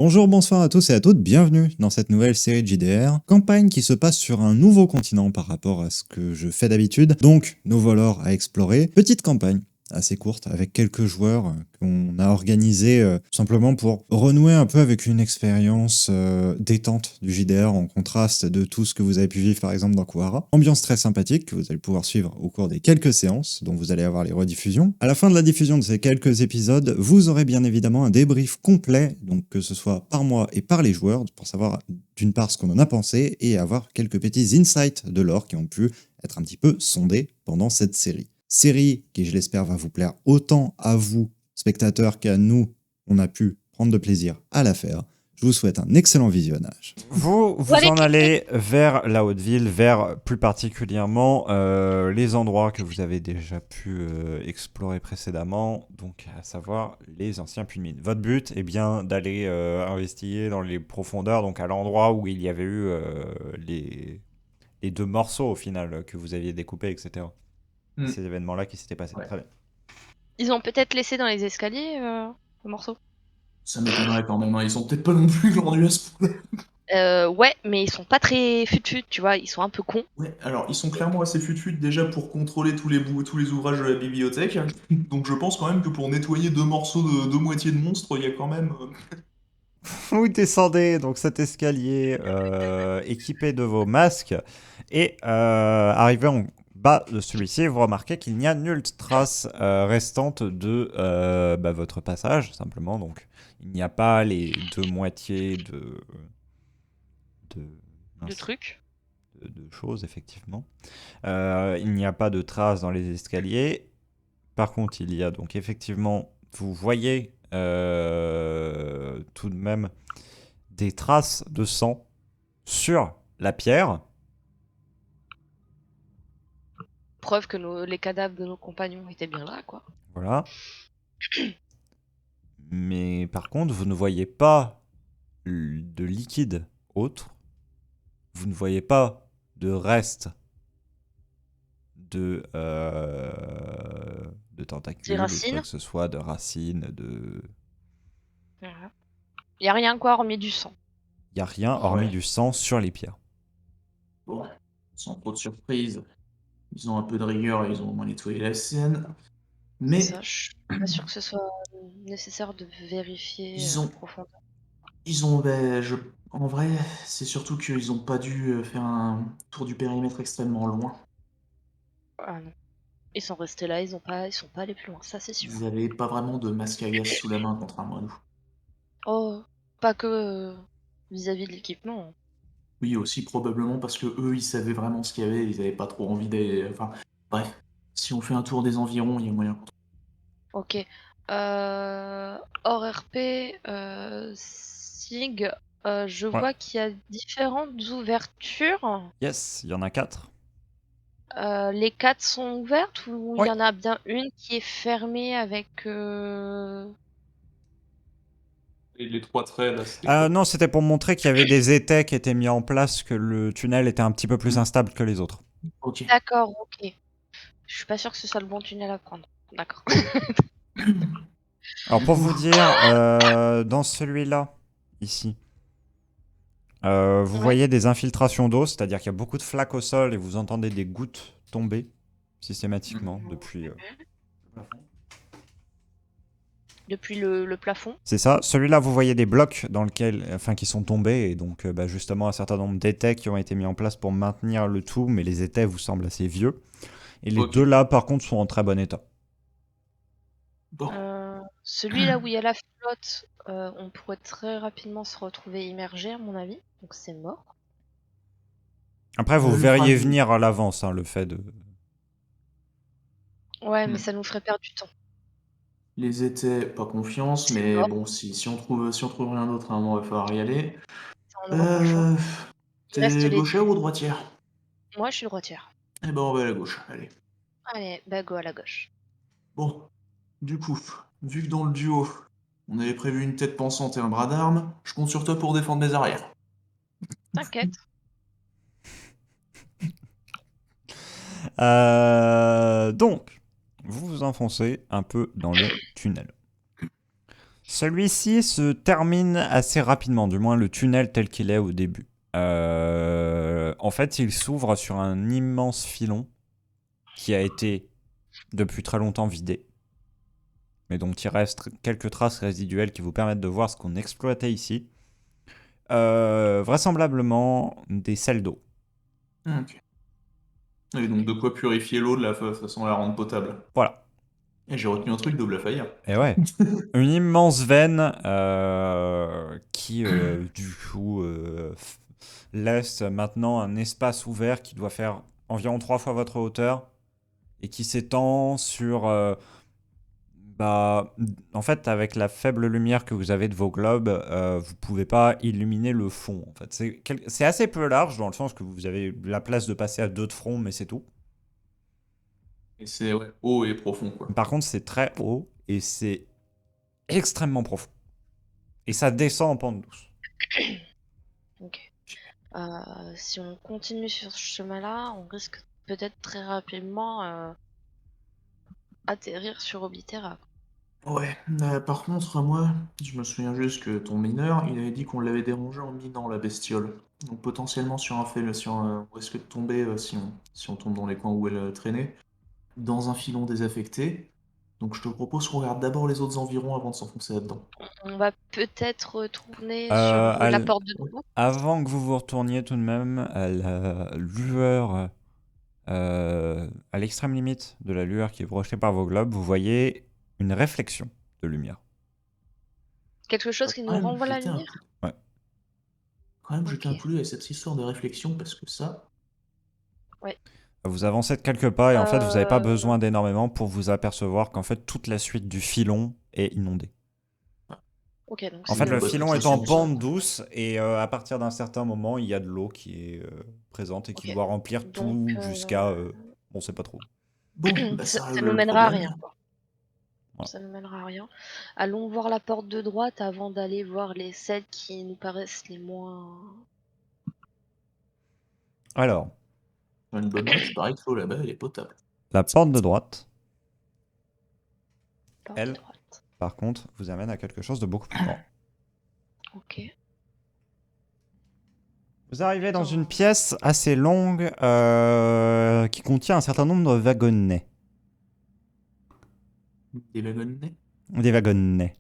Bonjour, bonsoir à tous et à toutes, bienvenue dans cette nouvelle série de JDR, campagne qui se passe sur un nouveau continent par rapport à ce que je fais d'habitude, donc nouveau lore à explorer, petite campagne assez courte avec quelques joueurs qu'on a organisé tout simplement pour renouer un peu avec une expérience détente du JDR en contraste de tout ce que vous avez pu vivre par exemple dans Kuara. Ambiance très sympathique que vous allez pouvoir suivre au cours des quelques séances dont vous allez avoir les rediffusions. À la fin de la diffusion de ces quelques épisodes, vous aurez bien évidemment un débrief complet, donc que ce soit par moi et par les joueurs, pour savoir d'une part ce qu'on en a pensé et avoir quelques petits insights de lore qui ont pu être un petit peu sondés pendant cette série. Série qui, je l'espère, va vous plaire autant à vous, spectateurs, qu'à nous, on a pu prendre de plaisir à la faire. Je vous souhaite un excellent visionnage. Vous en allez vers la Haute-Ville, vers plus particulièrement les endroits que vous avez déjà pu explorer précédemment, donc à savoir les anciens puits de mine. Votre but est bien d'aller investiguer dans les profondeurs, donc à l'endroit où il y avait eu les deux morceaux au final que vous aviez découpés, etc. Ces événements-là qui s'étaient passés. Ouais. Très bien. Ils ont peut-être laissé dans les escaliers le morceau. Ça m'étonnerait quand même, hein. Ils sont peut-être pas non plus vendus à ce point. Ouais, mais ils sont pas très fut-fut, tu vois, ils sont un peu cons. Ouais, alors ils sont clairement assez fut déjà pour contrôler tous les ouvrages de la bibliothèque. Donc je pense quand même que pour nettoyer deux morceaux deux moitiés de monstres, il y a quand même. Vous descendez donc cet escalier équipé de vos masques et arrivé en bas de celui-ci, vous remarquez qu'il n'y a nulle trace restante de votre passage, simplement. Donc il n'y a pas les deux moitiés de, Le mince, truc. de choses, effectivement. Il n'y a pas de traces dans les escaliers. Par contre, il y a donc effectivement, vous voyez tout de même des traces de sang sur la pierre. Preuve que les cadavres de nos compagnons étaient bien là, quoi. Voilà. Mais par contre, vous ne voyez pas de liquide autre. Vous ne voyez pas de reste de Des tentacules ou quoi racines. que ce soit, de racines, de... Voilà. Y a rien quoi hormis du sang. Il n'y a rien hormis Ouais. du sang sur les pierres. Bon, sans trop de surprise. Ils ont un peu de rigueur et ils ont au moins nettoyé la scène. C'est Mais ça, je suis pas sûre que ce soit nécessaire de vérifier ils en ont. profondeur. En vrai, c'est surtout qu'ils ont pas dû faire un tour du périmètre extrêmement loin. Ah non. Ils sont restés là, ils sont pas allés plus loin, ça c'est sûr. Ils avaient pas vraiment de masque à gaz sous la main, contrairement à nous. Oh, pas que vis-à-vis de l'équipement. Oui, aussi probablement parce que eux, ils savaient vraiment ce qu'il y avait, ils avaient pas trop envie d'aller. Enfin, bref, si on fait un tour des environs, il y a moyen. Ok. Hors RP, SIG, je Ouais. vois qu'il y a différentes ouvertures. Yes, il y en a 4. Les quatre sont ouvertes ou il Oui. y en a bien une qui est fermée avec... Et les trois traits, là, c'était quoi? Non, c'était pour montrer qu'il y avait des étais qui étaient mis en place, que le tunnel était un petit peu plus instable que les autres. Ok. D'accord, ok. Je suis pas sûre que ce soit le bon tunnel à prendre. D'accord. Alors pour vous Ouf. dire, dans celui-là, ici, vous Ouais. voyez des infiltrations d'eau, c'est-à-dire qu'il y a beaucoup de flaques au sol et vous entendez des gouttes tomber systématiquement depuis... Depuis le plafond. C'est ça. Celui-là, vous voyez des blocs dans lequel, enfin, qui sont tombés et donc justement un certain nombre d'étais qui ont été mis en place pour maintenir le tout, mais les étais vous semblent assez vieux. Et les Ok. deux là, par contre, sont en très bon état. Bon. Celui-là où il y a la flotte, on pourrait très rapidement se retrouver immergé à mon avis. Donc c'est mort. Après, vous lui fera verriez une- venir à l'avance le fait de... Ouais, mais Hmm. ça nous ferait perdre du temps. Les étais, pas confiance, C'est mais mort, bon, si on trouve rien d'autre, à un moment, il va falloir y aller. on n'aura pas le choix. Euh, Il reste T'es les... gauchère ou droitière? Moi, je suis droitière. Eh ben, on va à la gauche, allez. Allez, bah go à la gauche. Bon, du coup, vu que dans le duo, on avait prévu une tête pensante et un bras d'armes, je compte sur toi pour défendre mes arrières. T'inquiète. Donc, vous vous enfoncez un peu dans le tunnel. Celui-ci se termine assez rapidement, du moins le tunnel tel qu'il est au début. En fait, il s'ouvre sur un immense filon qui a été depuis très longtemps vidé, mais dont il reste quelques traces résiduelles qui vous permettent de voir ce qu'on exploitait ici. Vraisemblablement des selles d'eau. Ok. Et donc de quoi purifier l'eau de la façon à la rendre potable. Voilà. Et j'ai retenu un truc de Blafire. Et ouais. Une immense veine qui, du coup, laisse maintenant un espace ouvert qui doit faire environ 3 fois votre hauteur et qui s'étend sur... bah, en fait, avec la faible lumière que vous avez de vos globes, vous pouvez pas illuminer le fond. En fait, c'est assez peu large dans le sens que vous avez la place de passer à 2 de front, mais c'est tout. Et c'est ouais, haut et profond, quoi. Par contre, c'est très haut et c'est extrêmement profond. Et ça descend en pente douce. Ok. Si on continue sur ce chemin-là, on risque peut-être très rapidement atterrir sur Obitera. Ouais, par contre, moi, je me souviens juste que ton mineur, il avait dit qu'on l'avait dérangé en minant la bestiole. Donc potentiellement sur un fait, on risque de tomber, si on tombe dans les coins où elle traînait, dans un filon désaffecté. Donc je te propose qu'on regarde d'abord les autres environs avant de s'enfoncer là-dedans. On va peut-être retourner sur Euh, la al- porte de Ouais. droite. Avant que vous vous retourniez tout de même à la lueur, à l'extrême limite de la lueur qui est projetée par vos globes, vous voyez une réflexion de lumière. Quelque chose On va qui quand nous même renvoie la jeter un lumière? coup, Ouais. quand même jeter un Ok. coup d'œil à cette histoire de réflexion parce que ça, Ouais. Vous avancez de quelques pas et en fait vous n'avez pas Euh, besoin d'énormément pour vous apercevoir qu'en fait toute la suite du filon est inondée. Ok, donc En il fait y a le bah, filon toute la est en science. pente douce et à partir d'un certain moment il y a de l'eau qui est présente et qui ok. doit remplir Donc tout jusqu'à... on sait pas trop. Bon, bah ça, ça ça règle nous le mènera à problème. rien, quoi. Voilà. Ça nous mènera à rien. Allons voir la porte de droite avant d'aller voir celles qui nous paraissent les moins. Alors, Une bonne note, il paraît que l'eau là-bas, elle est potable. la porte de droite, Porte de elle, droite. par contre, vous amène à quelque chose de beaucoup plus grand. Ok. Vous arrivez dans une Putain. pièce assez longue qui contient un certain nombre de wagonnets. Des wagonnets? Des wagonnets.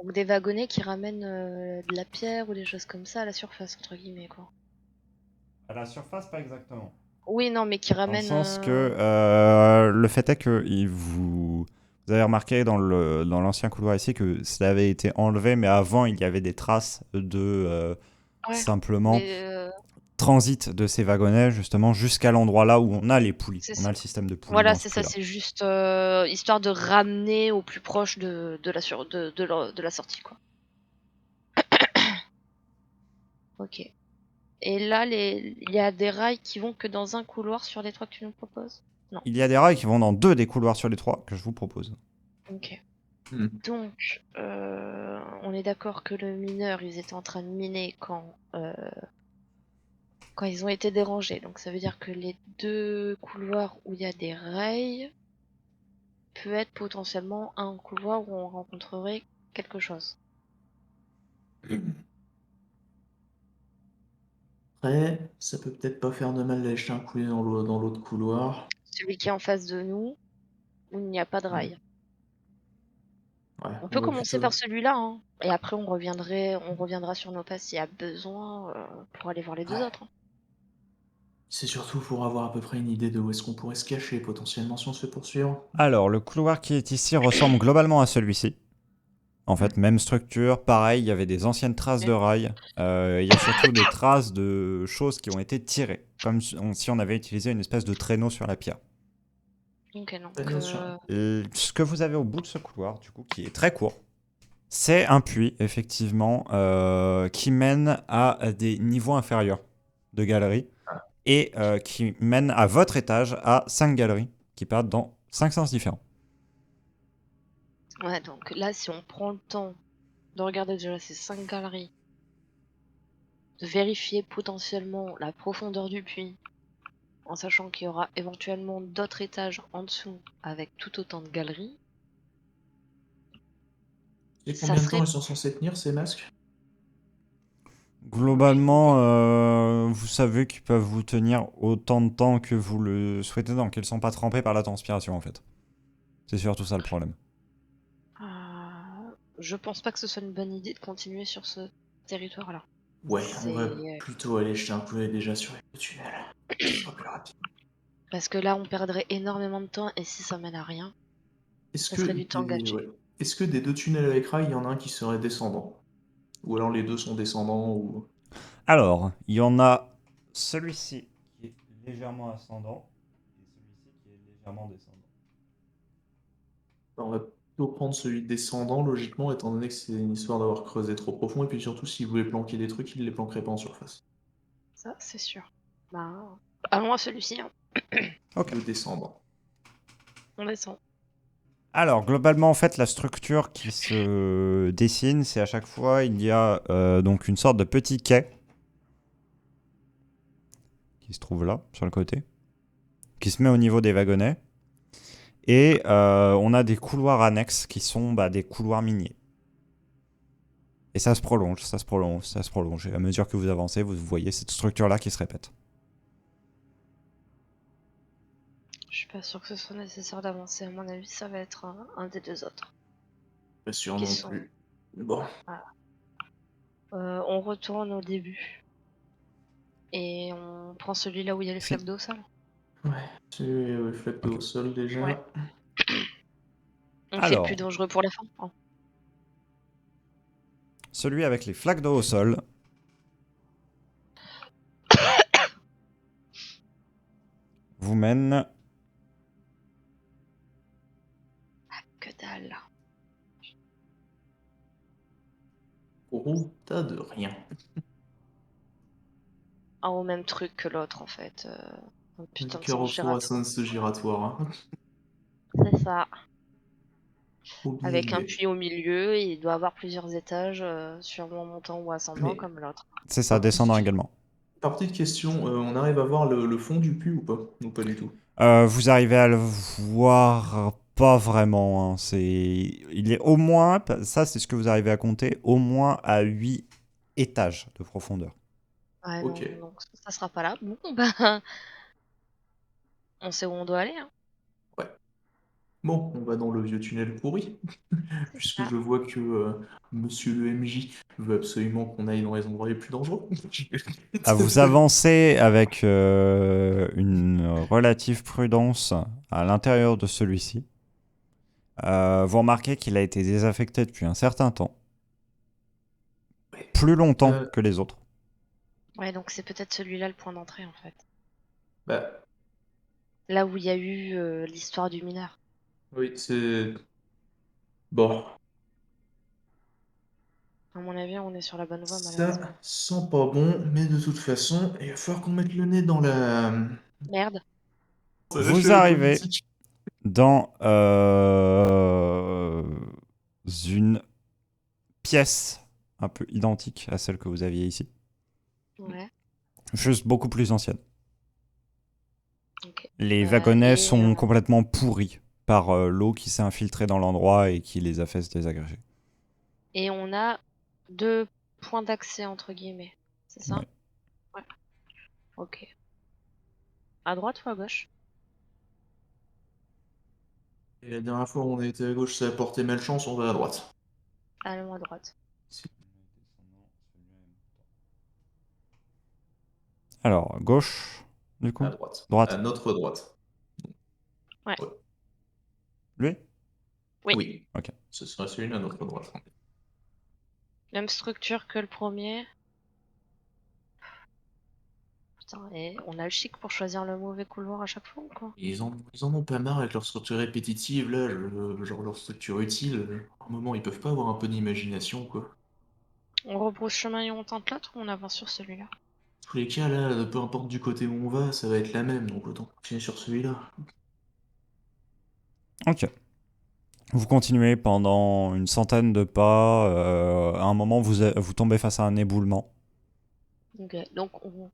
Donc des wagonnets qui ramènent de la pierre ou des choses comme ça à la surface, entre guillemets, quoi. À la surface, pas exactement. Oui, non, mais qui Dans le ramènent. sens que le fait est que vous avez remarqué dans l'ancien couloir ici que ça avait été enlevé, mais avant il y avait des traces de Ouais. simplement Mais transit de ces wagonnets justement jusqu'à l'endroit là où on a les poulies. c'est On a ça. le système de poulies Voilà, dans ce c'est ça. prix là. C'est juste histoire de ramener au plus proche de la sortie, quoi. Ok. Et là, il y a des rails qui vont que dans un couloir sur les trois que tu nous proposes? Non. Il y a des rails qui vont dans 2 des couloirs sur les 3 que je vous propose. Ok. Hmm. Donc, on est d'accord que le mineur, ils étaient en train de miner quand ils ont été dérangés. Donc, ça veut dire que les deux couloirs où il y a des rails peut être potentiellement un couloir où on rencontrerait quelque chose. Après, ça peut peut-être pas faire de mal d'aller jeter un coup d'œil dans l'autre couloir. Celui qui est en face de nous, où il n'y a pas de Hmm. rail. Ouais, On on peut va commencer plutôt. par celui-là, hein. Et après, on reviendra sur nos pas s'il y a besoin pour aller voir les deux Ouais. autres, hein. C'est surtout pour avoir à peu près une idée de où est-ce qu'on pourrait se cacher potentiellement si on se fait poursuivre. Alors, le couloir qui est ici ressemble globalement à celui-ci. En Hmm. fait, même structure, pareil, il y avait des anciennes traces de rails. Il y a surtout des traces de choses qui ont été tirées, comme si on avait utilisé une espèce de traîneau sur la pierre. Ok, Ouais, donc bien sûr. Ce que vous avez au bout de ce couloir, du coup, qui est très court, c'est un puits, effectivement, qui mène à des niveaux inférieurs de galeries et qui mène à votre étage à 5 galeries qui partent dans 5 sens différents. ouais, donc là, si on prend le temps de regarder déjà ces 5 galeries, de vérifier potentiellement la profondeur du puits, en sachant qu'il y aura éventuellement d'autres étages en dessous avec tout autant de galeries, Et Ça combien de temps serait ils sont censés tenir ces masques? Globalement, vous savez qu'ils peuvent vous tenir autant de temps que vous le souhaitez, donc qu'ils sont pas trempés par la transpiration en fait. C'est surtout ça le problème. je pense pas que ce soit une bonne idée de continuer sur ce territoire-là. Ouais, on va C'est plutôt aller jeter un coup d'œil déjà sur les tunnels. Ce sera plus rapide. parce que là, on perdrait énormément de temps et si ça mène à rien, Est-ce ça que serait du temps des, gâché. ouais. Est-ce que des deux tunnels avec rail, il y en a un qui serait descendant? Ou alors les deux sont descendants ou... Alors, il y en a celui-ci qui est légèrement ascendant et celui-ci qui est légèrement descendant. On va plutôt prendre celui descendant, logiquement, étant donné que c'est une histoire d'avoir creusé trop profond, et puis surtout, s'il voulait planquer des trucs, il les planquerait pas en surface. Ça, c'est sûr. Bah, allons à celui-ci, hein. Ok. Le descendant. On descend. Alors, globalement, en fait, la structure qui se dessine, c'est à chaque fois, il y a donc une sorte de petit quai qui se trouve là, sur le côté, qui se met au niveau des wagonnets. Et on a des couloirs annexes qui sont des couloirs miniers. Et ça se prolonge, ça se prolonge, ça se prolonge. Et à mesure que vous avancez, vous voyez cette structure-là qui se répète. Je suis pas sûr que ce soit nécessaire d'avancer. À mon avis, ça va être un des deux autres. Pas sûr Qui non sont. plus. Bon. Voilà. On retourne au début et on prend celui-là où il y a les Si. flaques d'eau sale. Ouais, c'est le flaque d'eau Ok. au sol déjà. Ouais. On fait le plus Alors, dangereux pour la fin. Hein. celui avec les flaques d'eau au sol. Vous mène. Que dalle. Oh, tas de rien. Au même truc que l'autre en fait. Un Un putain de sens carrefour à giratoire. sens giratoire. Hein. C'est ça. Faut bien Avec un l'aimer. puits au milieu, et il doit avoir plusieurs étages, sûrement montant ou ascendant Mais, comme l'autre. C'est ça, descendant également. par petite question, on arrive à voir le fond du puits ou pas? Ou pas du tout? Vous arrivez à le voir pas vraiment. Hein. Il est au moins, ça c'est ce que vous arrivez à compter, au moins à 8 étages de profondeur. Ouais, Ok. non, donc ça sera pas là. Bon, bah, on sait où on doit aller, hein. Ouais. Bon, on va dans le vieux tunnel pourri, C'est puisque ça. je vois que Monsieur le MJ veut absolument qu'on aille dans les endroits les plus dangereux. Vous avancez avec une relative prudence à l'intérieur de celui-ci. Vous remarquez qu'il a été désaffecté depuis un certain temps, Ouais. plus longtemps Euh, que les autres. Ouais, donc c'est peut-être celui-là le point d'entrée en fait. bah, Là où il y a eu l'histoire du mineur. oui, c'est... Bon, À mon avis, on est sur la bonne voie ça malheureusement. sent pas bon, mais de toute façon, il va falloir qu'on mette le nez dans la... Merde. Ça lâche Vous la arrivez politique. dans une pièce un peu identique à celle que vous aviez ici, Ouais, juste beaucoup plus ancienne. ok. Les wagonnets Et sont complètement pourris par l'eau qui s'est infiltrée dans l'endroit et qui les a fait se désagréger. on a deux points d'accès entre guillemets. C'est ça? Ouais. Ouais. Ok. À droite ou à gauche? Et la dernière fois où on était à gauche, ça a porté malchance, on va à droite. Allons à droite. Alors, gauche, du À coup droite. À Droite. notre droite. Ouais. Ouais. Lui Oui. Oui. Ok. Ce sera celui-là à notre droite. Même structure que le premier. Putain, et on a le chic pour choisir le mauvais couloir à chaque fois ou quoi? Ils en ont pas marre avec leur structure répétitive, là, genre leur structure utile. À un moment, ils peuvent pas avoir un peu d'imagination, quoi. On rebrousse chemin et on tente l'autre ou on avance sur celui-là? Dans tous les cas, là, peu importe du côté où on va, ça va être la même, donc autant continuer sur celui-là. Ok. Vous continuez pendant une centaine de pas. À un moment, vous tombez face à un éboulement. Ok, donc on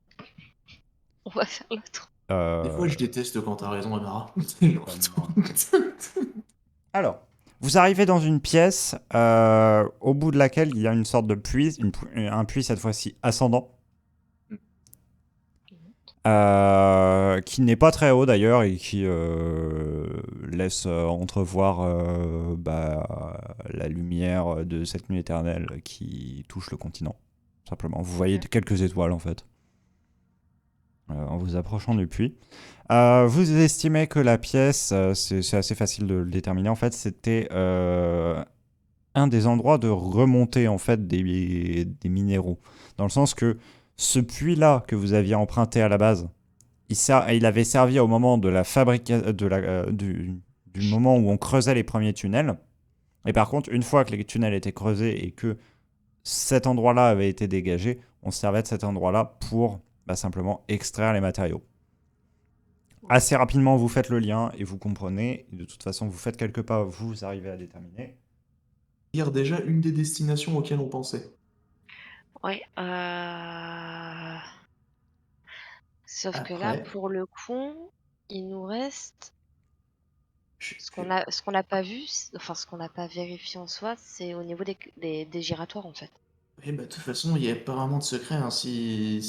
va faire l'autre. Des Euh, fois, je déteste quand t'as raison, Amara. Bonnement. Alors, Vous arrivez dans une pièce au bout de laquelle il y a une sorte de puits, un puits cette fois-ci ascendant, qui n'est pas très haut d'ailleurs et qui laisse entrevoir la lumière de cette nuit éternelle qui touche le continent. Simplement, vous voyez quelques étoiles en fait en vous approchant du puits. Vous estimez que la pièce, c'est assez facile de le déterminer en fait, c'était un des endroits de remontée en fait des minéraux, dans le sens que ce puits-là que vous aviez emprunté à la base, il avait servi au moment de la fabrication du moment où on creusait les premiers tunnels. Et par contre, une fois que les tunnels étaient creusés et que cet endroit-là avait été dégagé, on servait de cet endroit-là pour simplement extraire les matériaux. Assez rapidement, vous faites le lien et vous comprenez. Et de toute façon, vous faites quelques pas, vous arrivez à déterminer. Dire déjà une des destinations auxquelles on pensait. Ouais. Sauf que là, Après, pour le coup, il nous reste je- ce qu'on n'a pas vu, enfin ce qu'on n'a pas vérifié en soi, c'est au niveau des giratoires en fait. de toute façon, il n'y a pas vraiment de secret, hein. Si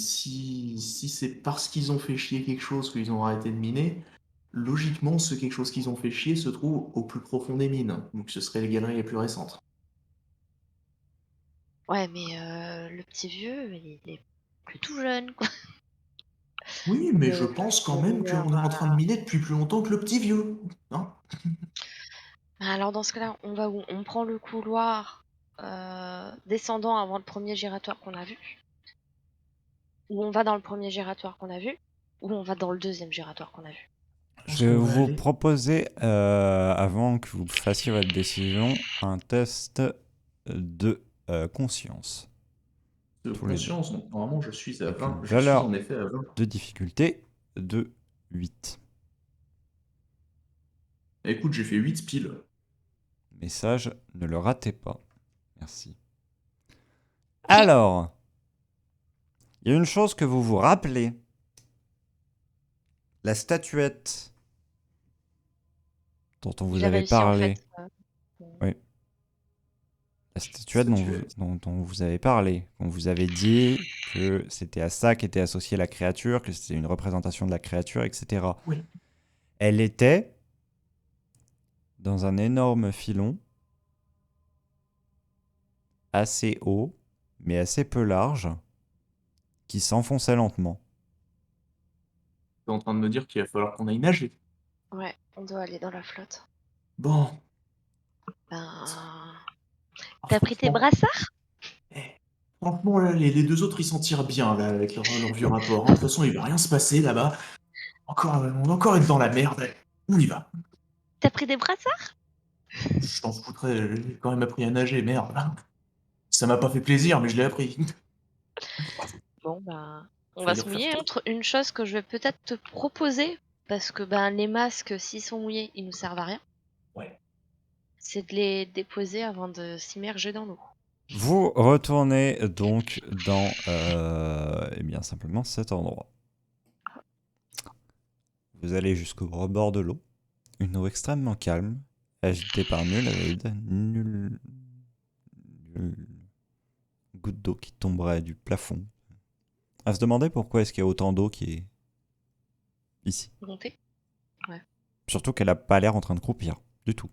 c'est parce qu'ils ont fait chier quelque chose qu'ils ont arrêté de miner, logiquement, ce quelque chose qu'ils ont fait chier se trouve au plus profond des mines. Donc ce serait les galeries les plus récentes. Ouais, mais le petit vieux, il est plus tout jeune, quoi. Oui, mais je Le pense quand même mineur, qu'on est en train de miner depuis plus longtemps que le petit vieux. Hein. alors dans ce cas-là, on va où? On prend le couloir descendant avant le premier giratoire qu'on a vu, ou on va dans le premier giratoire qu'on a vu, ou on va dans le deuxième giratoire qu'on a vu. pense Je vais qu'on va vous aller- proposer, avant que vous fassiez votre décision, un test de conscience. De Tous les deux. conscience, donc normalement je suis à Avec 20. une Je suis valeur en effet à 20. de difficulté de 8. Écoute, j'ai fait 8 piles. Message, ne le ratez pas. Merci. Alors, il y a une chose que vous vous rappelez. La statuette dont on vous J'ai avait réussi en parlé. fait. Oui. La statuette dont vous avez parlé. On vous avait dit que c'était à ça qu'était associée la créature, que c'était une représentation de la créature, etc. Oui. Elle était dans un énorme filon, assez haut, mais assez peu large, qui s'enfonçait lentement. T'es en train de me dire qu'il va falloir qu'on aille nager. Ouais, on doit aller dans la flotte. Bon. Ben, Ah, t'as pris tes franchement, brassards? eh, franchement, là, les deux autres, ils s'en tirent bien là, avec leur vieux rapport. Hein. De toute façon, il va rien se passer là-bas. On va encore être dans la merde. On y va. T'as pris des brassards? Je t'en foutrais, j'ai quand même appris à nager, merde. Ça m'a pas fait plaisir, mais je l'ai appris. Bon, ben, on va Failli se refaire mouiller. tout. Une chose que je vais peut-être te proposer, parce que ben, les masques, s'ils sont mouillés, ils nous servent à rien, Ouais. c'est de les déposer avant de s'immerger dans l'eau. Vous retournez donc dans simplement cet endroit. Vous allez jusqu'au rebord de l'eau. Une eau extrêmement calme, agitée par nulle goutte d'eau qui tomberait du plafond. À se demander pourquoi est-ce qu'il y a autant d'eau qui est ici. Monter? Surtout qu'elle n'a pas l'air en train de croupir, du tout.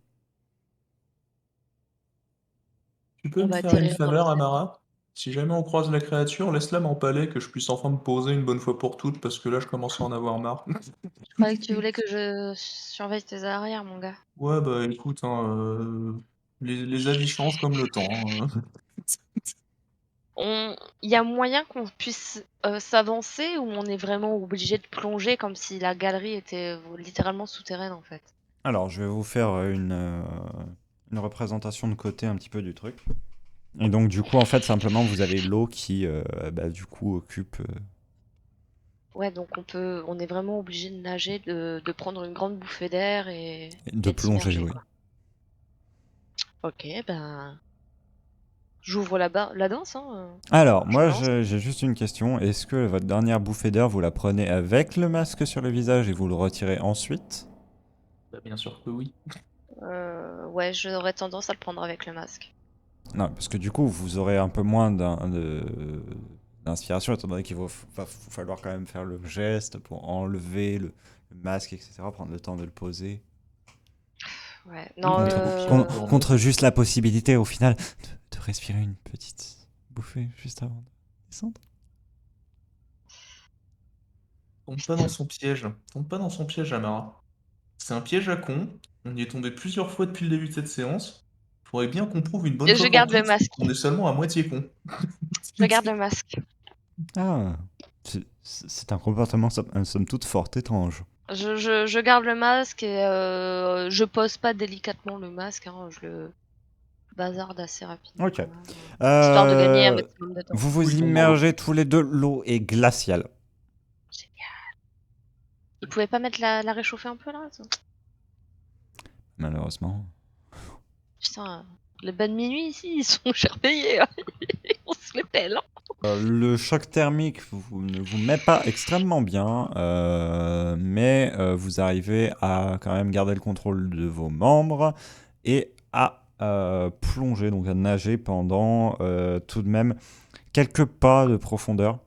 Tu peux On me va faire une atterrir dans faveur, l'océan. Amara? Si jamais on croise la créature, laisse-la m'empaler, que je puisse enfin me poser une bonne fois pour toutes, parce que là, je commence à en avoir marre. Je croyais que tu voulais que je surveille tes arrières, mon gars. Ouais, bah écoute, hein, les avis changent comme le temps. Hein. Il y a moyen qu'on puisse s'avancer ou on est vraiment obligé de plonger comme si la galerie était littéralement souterraine en fait. Alors, je vais vous faire une représentation de côté un petit peu du truc. Et donc, du coup, en fait, simplement, vous avez l'eau qui, du coup, occupe... Ouais, donc on est vraiment obligé de nager, de prendre une grande bouffée d'air de et de plonger, s'immerger, oui. quoi. Ok, ben j'ouvre la danse, hein. Alors, Je me moi, lance. j'ai juste une question. Est-ce que votre dernière bouffée d'air, vous la prenez avec le masque sur le visage et vous le retirez ensuite? Bah, bien sûr que oui. Ouais, j'aurais tendance à le prendre avec le masque. Non, parce que du coup, vous aurez un peu moins d'inspiration, étant donné qu'il va falloir quand même faire le geste pour enlever le masque, etc., prendre le temps de le poser. Ouais. Oui, Non, mais au pire, on peut remonter. Contre juste la possibilité, au final, de respirer une petite bouffée juste avant de descendre. Tombe pas dans son piège. Tombe pas dans son piège, Amara. C'est un piège à con. On y est tombé plusieurs fois depuis le début de cette séance. Faudrait bien qu'on prouve une bonne je fois pour garde le toutes masque. qu'on est seulement à moitié con. Je garde le masque. Ah, c'est un comportement somme toute fort étrange. Je garde le masque et je pose pas délicatement le masque, hein, je le bazarde assez rapidement Ok. quand même, histoire de gagner un Euh, maximum de temps. vous Oui, vous il tombe dans l'eau. immergez tous les deux, l'eau est glaciale. Ils pouvaient pas mettre la réchauffer un peu là ça Malheureusement. Putain, les bains de minuit ici, ils sont cher payés, hein. On se les pèle, hein. Le choc thermique ne vous met pas extrêmement bien, mais vous arrivez à quand même garder le contrôle de vos membres et à plonger, donc à nager pendant tout de même quelques pas de profondeur.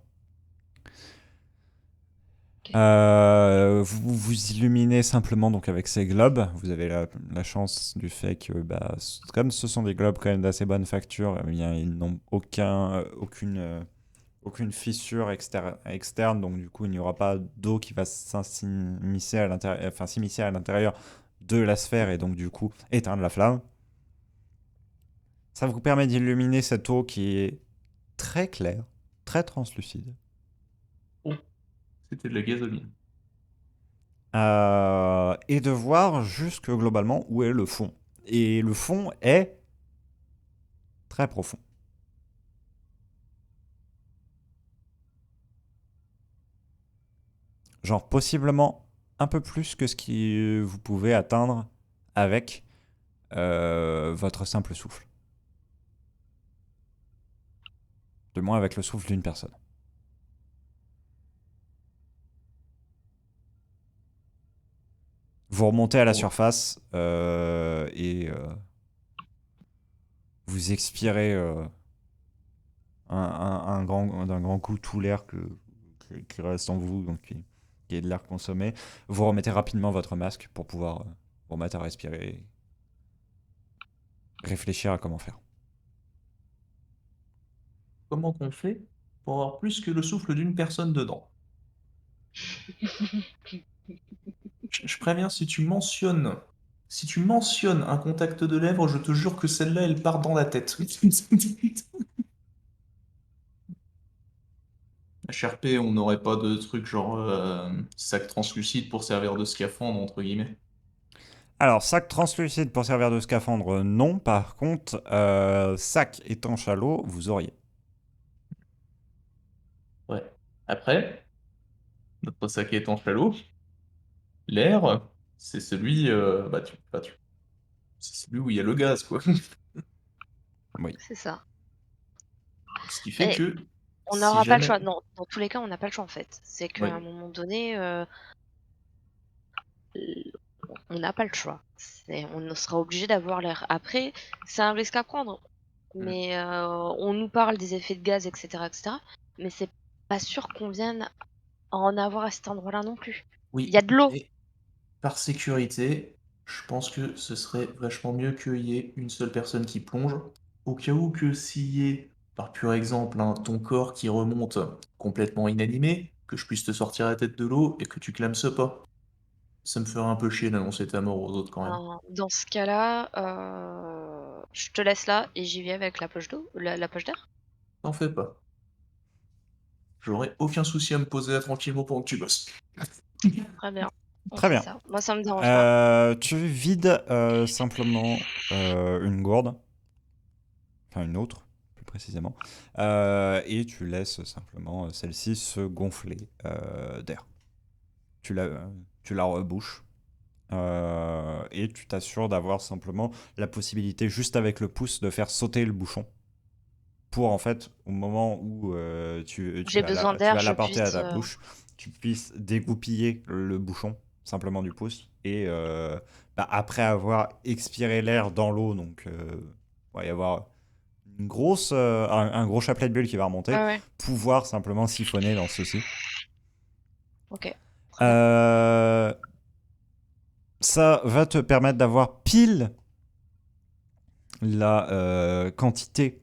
Ok. Vous vous illuminez simplement donc avec ces globes. Vous avez la chance du fait que, bah, comme ce sont des globes quand même d'assez bonne facture, eh bien, ils n'ont aucune fissure externe, donc du coup il n'y aura pas d'eau qui va s'immiscer à l'intérieur de la sphère et donc du coup éteindre la flamme. Ça vous permet d'illuminer cette eau qui est très claire, très translucide. Oh, c'était de la gasoline. Et de voir jusque globalement où est le fond. Et le fond est très profond. Genre possiblement un peu plus que ce que vous pouvez atteindre avec votre simple souffle. De moins avec le souffle d'une personne. Vous remontez à la Bon, surface et vous expirez d'un grand coup tout l'air qui reste en vous, donc qui est de l'air consommé. Vous remettez rapidement votre masque pour pouvoir vous remettre à respirer et réfléchir à comment faire. comment qu'on fait pour avoir plus que le souffle d'une personne dedans? Je préviens, si tu mentionnes un contact de lèvres, je te jure que celle-là, elle part dans la tête. HRP, on n'aurait pas de truc genre sac translucide pour servir de scaphandre, entre guillemets. Alors, sac translucide pour servir de scaphandre, non. Par contre, sac étanche à l'eau, vous auriez. Ouais. Après, notre sac étanche à l'eau, l'air, c'est celui, c'est celui où il y a le gaz, quoi. Oui. C'est ça. Ce qui fait Et que on si n'aura pas le jamais, choix. Non, dans tous les cas, on n'a pas le choix en fait. C'est qu'à ouais, un moment donné, on n'a pas le choix. On sera obligé d'avoir l'air. Après, c'est un risque à prendre. hmm, Mais on nous parle des effets de gaz, etc., etc. Mais c'est pas sûr qu'on vienne à en avoir à cet endroit-là non plus. Il y oui, a de l'eau. mais par sécurité, je pense que ce serait vachement mieux qu'il y ait une seule personne qui plonge, au cas où que s'il y ait, par pur exemple, ton corps qui remonte complètement inanimé, que je puisse te sortir la tête de l'eau et que tu clames ce pas. Ça me ferait un peu chier d'annoncer ta mort aux autres quand même. Dans ce cas-là, je te laisse là et j'y vais avec la poche d'eau, la poche d'air. T'en fais pas. J'aurais aucun souci à me poser là tranquillement pendant que tu bosses. Très bien. On Très fait bien. ça. Moi, ça me dérange pas. Tu vides simplement une gourde, enfin une autre, plus précisément, et tu laisses simplement celle-ci se gonfler d'air. Tu la, tu la rebouches et tu t'assures d'avoir simplement la possibilité, juste avec le pouce, de faire sauter le bouchon. Pour en fait, au moment où J'ai besoin tu d'air, vas je l'apporter à puisse. ta bouche, tu puisses dégoupiller le bouchon simplement du pouce. Et après avoir expiré l'air dans l'eau, donc il va y avoir un gros chapelet de bulles qui va remonter, Ouais, ouais. pouvoir simplement siphonner dans ceci. Ok. Très bien. Euh, Ça va te permettre d'avoir pile la quantité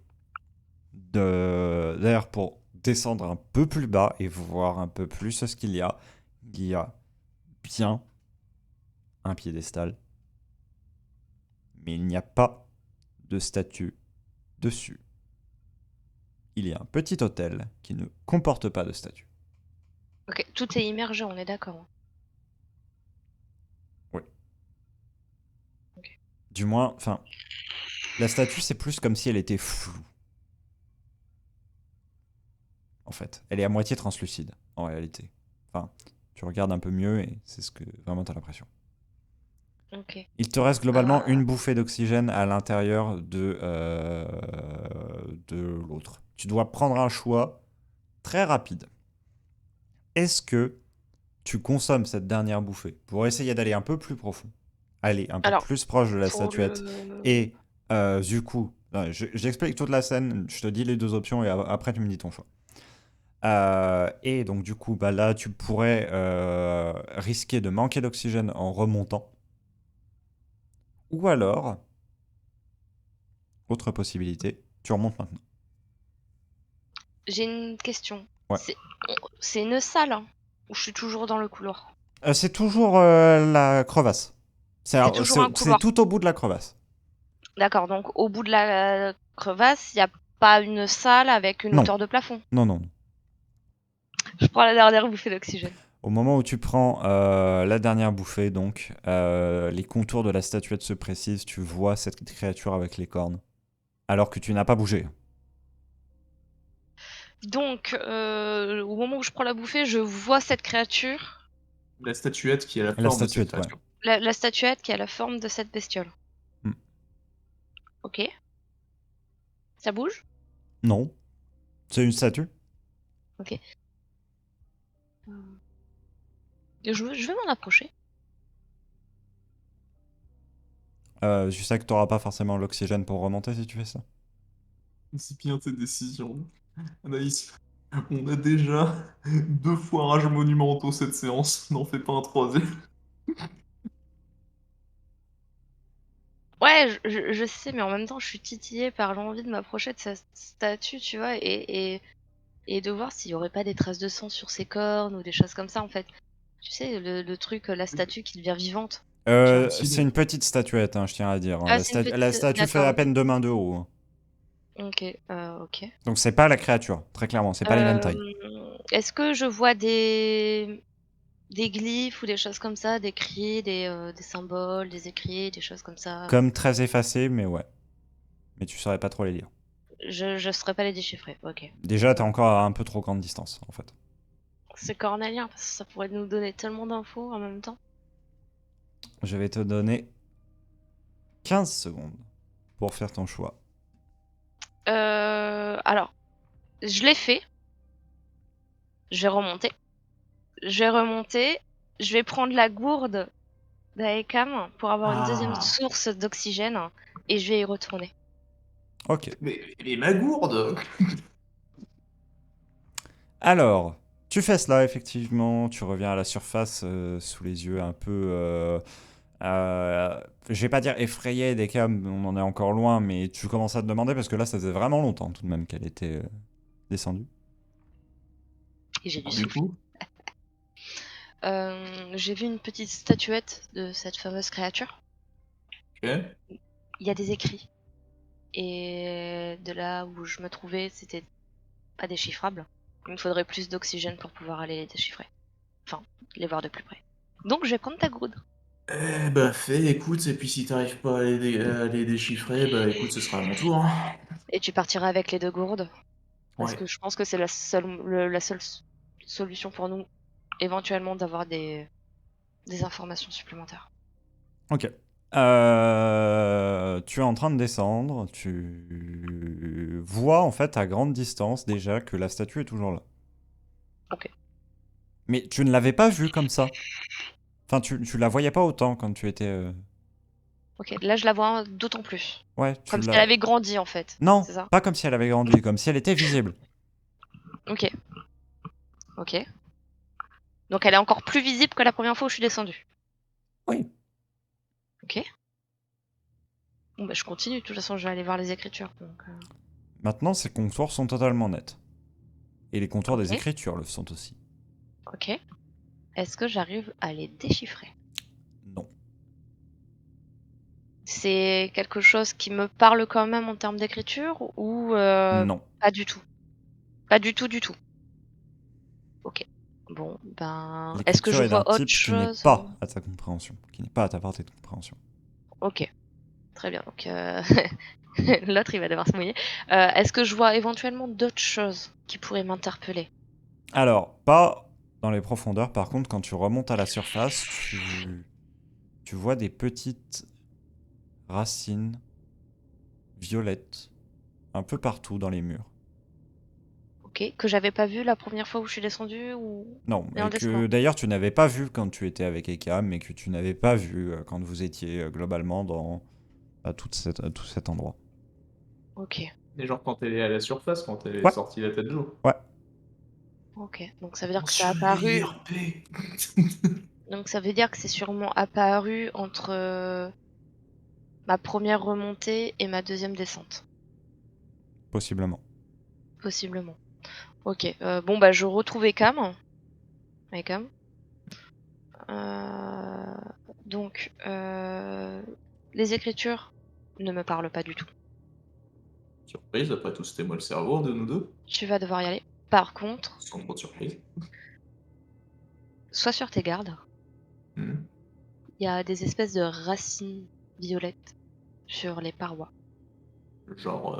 d'air pour descendre un peu plus bas et voir un peu plus ce qu'il y a. Il y a bien un piédestal, mais il n'y a pas de statue dessus. Il y a un petit hôtel qui ne comporte pas de statue. Ok. Tout est immergé, on est d'accord. Hein. Oui. Ok. Du moins, enfin, la statue, c'est plus comme si elle était floue. En fait, elle est à moitié translucide, en réalité. Enfin, tu regardes un peu mieux et c'est ce que vraiment t'as l'impression. Ok. Il te reste globalement Ah. une bouffée d'oxygène à l'intérieur de l'autre. Tu dois prendre un choix très rapide. Est-ce que tu consommes cette dernière bouffée pour essayer d'aller un peu plus profond, aller un peu Alors, plus proche de la pour statuette, le... et du coup, j'explique toute la scène, je te dis les deux options et après tu me dis ton choix. Et donc du coup, bah là, tu pourrais risquer de manquer d'oxygène en remontant. Ou alors, autre possibilité, tu remontes maintenant. J'ai une question. Ouais. C'est une salle hein, où je suis toujours dans le couloir. C'est toujours la crevasse. C'est toujours un C'est couloir. tout au bout de la crevasse. D'accord, donc au bout de la crevasse, il n'y a pas une salle avec une Non, hauteur de plafond. non, non. Je prends la dernière bouffée d'oxygène. Au moment où tu prends la dernière bouffée, donc, les contours de la statuette se précisent, tu vois cette créature avec les cornes, alors que tu n'as pas bougé. Donc, au moment où je prends la bouffée, je vois cette créature, La statuette qui a la La forme de cette statuette, ouais. créature. la statuette qui a la forme de cette bestiole. Hmm. Ok. Ça bouge? Non, c'est une statue. Ok. Je vais m'en approcher. Je sais que tu n'auras pas forcément l'oxygène pour remonter si tu fais ça. C'est bien tes décisions. Anaïs, on a déjà 2 fois rage monumentaux cette séance. N'en fais pas un troisième. Ouais, je sais, mais en même temps, je suis titillée par l'envie de m'approcher de sa statue, tu vois, et de voir s'il y aurait pas des traces de sang sur ses cornes ou des choses comme ça, en fait. Tu sais, le truc, la statue qui devient vivante. Tu vois. C'est une petite statuette, hein, je tiens à dire. Hein. Ah, c'est une La petite. statue fait D'accord, à ok. peine 2 mains de haut. Hein. Ok, ok. Donc c'est pas la créature, très clairement, c'est pas les mêmes tailles. Est-ce que je vois des glyphes ou des choses comme ça, des cris, des symboles, des écrits, des choses comme ça? Comme très effacé, mais ouais. Mais tu saurais pas trop les lire. Je saurais pas les déchiffrer, ok. Déjà, t'es encore à un peu trop grande distance, en fait. C'est cornélien, parce que ça pourrait nous donner tellement d'infos en même temps. Je vais te donner 15 secondes pour faire ton choix. Alors, je l'ai fait. Je vais remonter. Je vais remonter. Je vais prendre la gourde d'Aekam pour avoir une deuxième Ah, source d'oxygène et je vais y retourner. Ok. mais ma gourde! Alors, tu fais cela, effectivement. Tu reviens à la surface sous les yeux un peu... je vais pas dire effrayé des cas, on en est encore loin, mais tu commences à te demander, parce que là, ça faisait vraiment longtemps tout de même qu'elle était descendue. Et j'ai dû Du souffler. coup, J'ai vu une petite statuette de cette fameuse créature. ok. Il y a des écrits. Et de là où je me trouvais, c'était pas déchiffrable. Il me faudrait plus d'oxygène pour pouvoir aller les déchiffrer. Enfin, les voir de plus près. Donc je vais prendre ta gourde. Eh bah fais, écoute, et puis si t'arrives pas à les déchiffrer, bah écoute, ce sera à mon tour. Hein. Et tu partiras avec les deux gourdes. Parce Ouais. que je pense que c'est la seule solution pour nous, éventuellement, d'avoir des informations supplémentaires. Ok. Tu es en train de descendre, tu vois en fait à grande distance déjà que la statue est toujours là. Ok. Mais tu ne l'avais pas vue comme ça. Enfin, tu la voyais pas autant quand tu étais... Ok, là je la vois d'autant plus. Ouais, Comme si elle avait grandi en fait. Non, C'est ça? pas comme si elle avait grandi, comme si elle était visible. Ok. Ok. Donc elle est encore plus visible que la première fois où je suis descendue. Oui. Ok. Bon bah je continue, de toute façon je vais aller voir les écritures. Donc, Maintenant, ces contours sont totalement nets. Et les contours des Ok. écritures le sont aussi. Ok. Est-ce que j'arrive à les déchiffrer? Non. C'est quelque chose qui me parle quand même en termes d'écriture ou Non. pas du tout? Pas du tout, du tout. Ok. Bon, ben, est-ce que L'écriture je est d'un vois autre type qui n'est chose? pas à ta compréhension, qui n'est pas à ta portée de compréhension. Ok, très bien. Donc, l'autre, il va devoir se mouiller. Est-ce que je vois éventuellement d'autres choses qui pourraient m'interpeller? Alors, pas dans les profondeurs, par contre, quand tu remontes à la surface, tu vois des petites racines violettes un peu partout dans les murs. Ok, que j'avais pas vu la première fois où je suis descendue ou Non, et en et que descendant? d'ailleurs tu n'avais pas vu quand tu étais avec Eka, mais que tu n'avais pas vu quand vous étiez globalement dans tout cet endroit. Ok, Et genre quand elle est à la surface, quand elle est Ouais, sortie la tête de l'eau. ouais. ok. Donc ça veut dire que ça a Attention, apparu. IRP. Donc ça veut dire que c'est sûrement apparu entre ma première remontée et ma deuxième descente, Possiblement. possiblement. Ok. Bon bah je retrouve Ekam. Ekam. Euh, donc les écritures ne me parlent pas du tout. Surprise, après tout, c'était moi le cerveau de nous deux. Tu vas devoir y aller. Par contre, Sans trop de surprise. sois sur tes gardes. Hmm. Il y a des espèces de racines violettes sur les parois. Genre,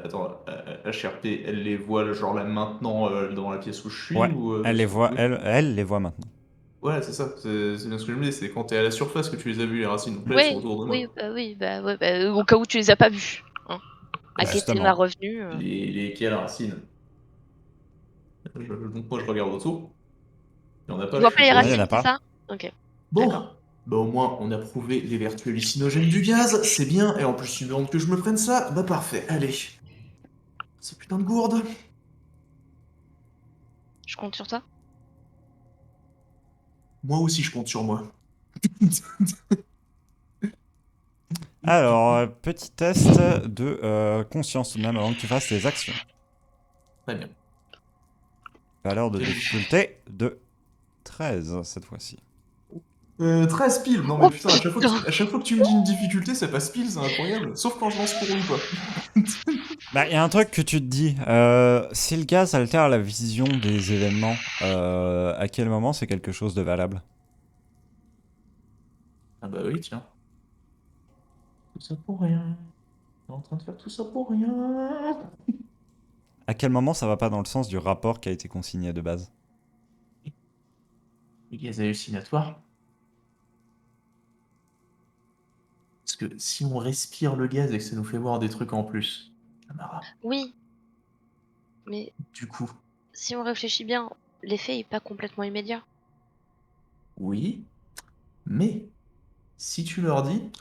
attends, HRP, elle les voit genre là maintenant dans la pièce où je suis Ouais, ou elle les parce que- voit, oui. elle les voit maintenant. Ouais, c'est ça, c'est bien ce que je me dis, c'est quand t'es à la surface que tu les as vues les racines, donc là elles sont Oui, autour de oui, moi. bah oui, bah ouais, bah, au cas où tu les as pas vus. Hein. À Bah, guetter ma Justement. revenue. quelles racines? Donc moi je regarde autour, il y en a Tu pas, je vois pas les suppose. Non, il n'y en a racines, c'est pas. ça? Ok, d'accord. Bon, bah au moins on a prouvé les vertus hallucinogènes du gaz, c'est bien, et en plus tu me demandes que je me prenne ça, bah parfait, allez. C'est putain de gourde. Je compte sur toi. Moi aussi je compte sur moi. Alors, petit test de conscience tout de même avant que tu fasses tes actions. Très bien. Valeur de difficulté de 13 cette fois-ci. 13 piles, non mais Oh putain, putain! à chaque fois que tu me dis une difficulté, ça passe pile, c'est incroyable. Sauf quand je lance pour ou pas. Bah, il y a un truc que tu te dis. Si le gaz altère la vision des événements, à quel moment c'est quelque chose de valable? Ah bah oui, tiens. Tout ça pour rien. T'es en train de faire tout ça pour rien. À quel moment ça va pas dans le sens du rapport qui a été consigné de base? Les gaz hallucinatoires. Parce que si on respire le gaz et que ça nous fait voir des trucs en plus, Amara, Oui, mais du coup, si on réfléchit bien, l'effet est pas complètement immédiat. oui, mais si tu leur dis,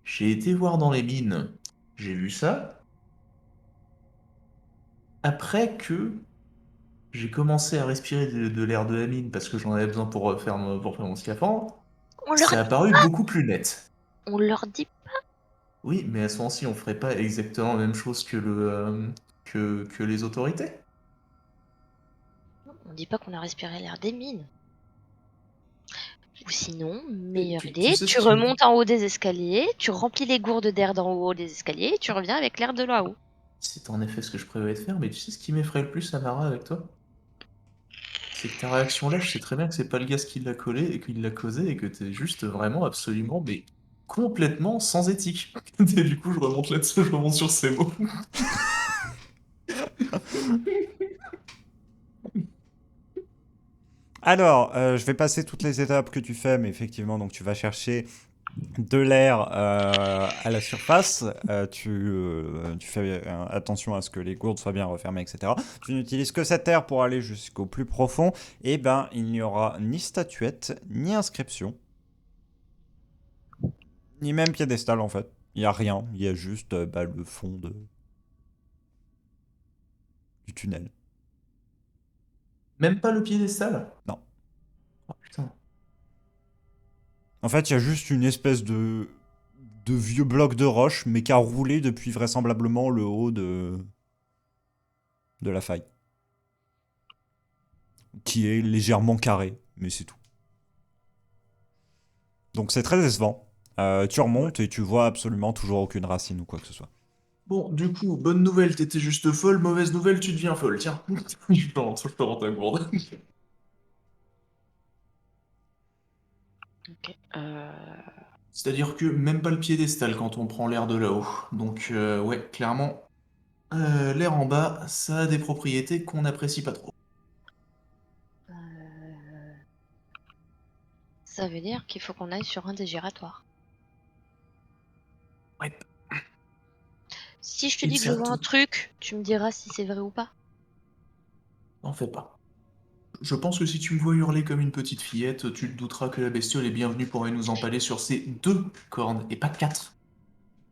j'ai été voir dans les mines, j'ai vu ça, après que j'ai commencé à respirer de l'air de la mine parce que j'en avais besoin pour faire mon scaphandre, On leur c'est dit, apparu beaucoup plus net. on leur dit, Oui, mais à ce moment-ci, on ferait pas exactement la même chose que que les autorités. on dit pas qu'on a respiré l'air des mines. Ou sinon, Et meilleure tu idée, sais ce tu qui me... remontes en haut des escaliers, tu remplis les gourdes d'air d'en haut des escaliers, et tu reviens avec l'air de là-haut. C'est en effet ce que je prévoyais de faire, mais tu sais ce qui m'effraie le plus, Samara, avec toi? C'est que ta réaction là, je sais très bien que c'est pas le gaz qui l'a collé et qui l'a causé et que t'es juste vraiment absolument, mais complètement sans éthique. Et du coup, je remonte là-dessus, je remonte sur ces mots. Alors, je vais passer toutes les étapes que tu fais, mais effectivement, donc tu vas chercher de l'air à la surface, tu fais attention à ce que les gourdes soient bien refermées, etc. Tu n'utilises que cet air pour aller jusqu'au plus profond, et ben il n'y aura ni statuette, ni inscription, ni même piédestal en fait. Il n'y a rien, il y a juste le fond du tunnel. Même pas le piédestal? Non. Oh putain. En fait, il y a juste une espèce de vieux bloc de roche, mais qui a roulé depuis vraisemblablement le haut de la faille. Qui est légèrement carré, mais c'est tout. Donc c'est très décevant. Tu remontes et tu vois absolument toujours aucune racine ou quoi que ce soit. Bon, du coup, bonne nouvelle, t'étais juste folle, mauvaise nouvelle, tu deviens folle, tiens. Je te rends ta gourde. Ok. C'est-à-dire que même pas le piédestal quand on prend l'air de là-haut. Donc, ouais, clairement, l'air en bas, ça a des propriétés qu'on n'apprécie pas trop. Ça veut dire qu'il faut qu'on aille sur un des giratoires. Ouais, Si je te et dis que je vois un certes, truc, tu me diras si c'est vrai ou pas. n'en fais pas. Je pense que si tu me vois hurler comme une petite fillette, tu te douteras que la bestiole est bienvenue pour aller nous empaler sur ses 2 cornes, et pas 4.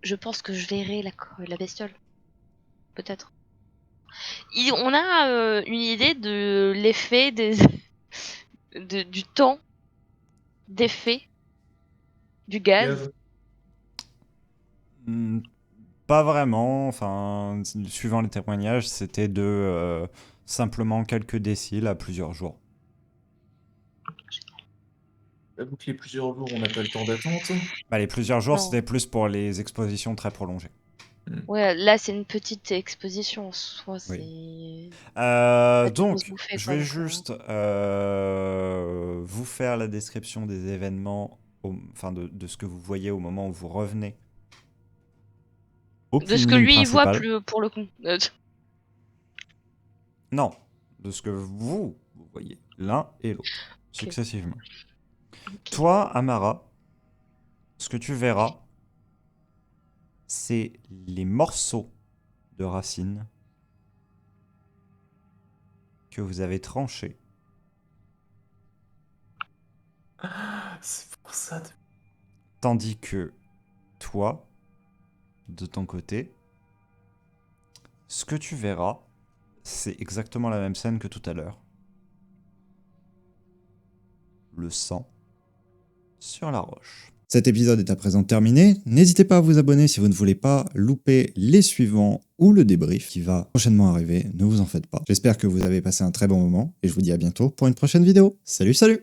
Je pense que je verrai la bestiole. Peut-être. On a une idée de l'effet du temps d'effet du gaz. Pas vraiment. Enfin, suivant les témoignages, c'était de simplement quelques déciles à plusieurs jours. J'avoue que les plusieurs jours, on n'a pas le temps d'attente. Les plusieurs jours, Non. c'était plus pour les expositions très prolongées. Ouais, là c'est une petite exposition en soi, Oui. c'est pas des grosses Donc, bouffées je quoi. vais Donc, juste vous faire la description des événements, enfin de ce que vous voyez au moment où vous revenez au de ce Pin que Moon lui il voit principal. plus pour le coup. Non, de ce que vous voyez l'un et l'autre, successivement. Ok. Toi, Amara, ce que tu verras, c'est les morceaux de racines que vous avez tranchés. C'est pour ça. Tandis que toi, de ton côté, ce que tu verras, c'est exactement la même scène que tout à l'heure. Le sang sur la roche. Cet épisode est à présent terminé. N'hésitez pas à vous abonner si vous ne voulez pas louper les suivants ou le débrief qui va prochainement arriver. Ne vous en faites pas. J'espère que vous avez passé un très bon moment et je vous dis à bientôt pour une prochaine vidéo. Salut, salut!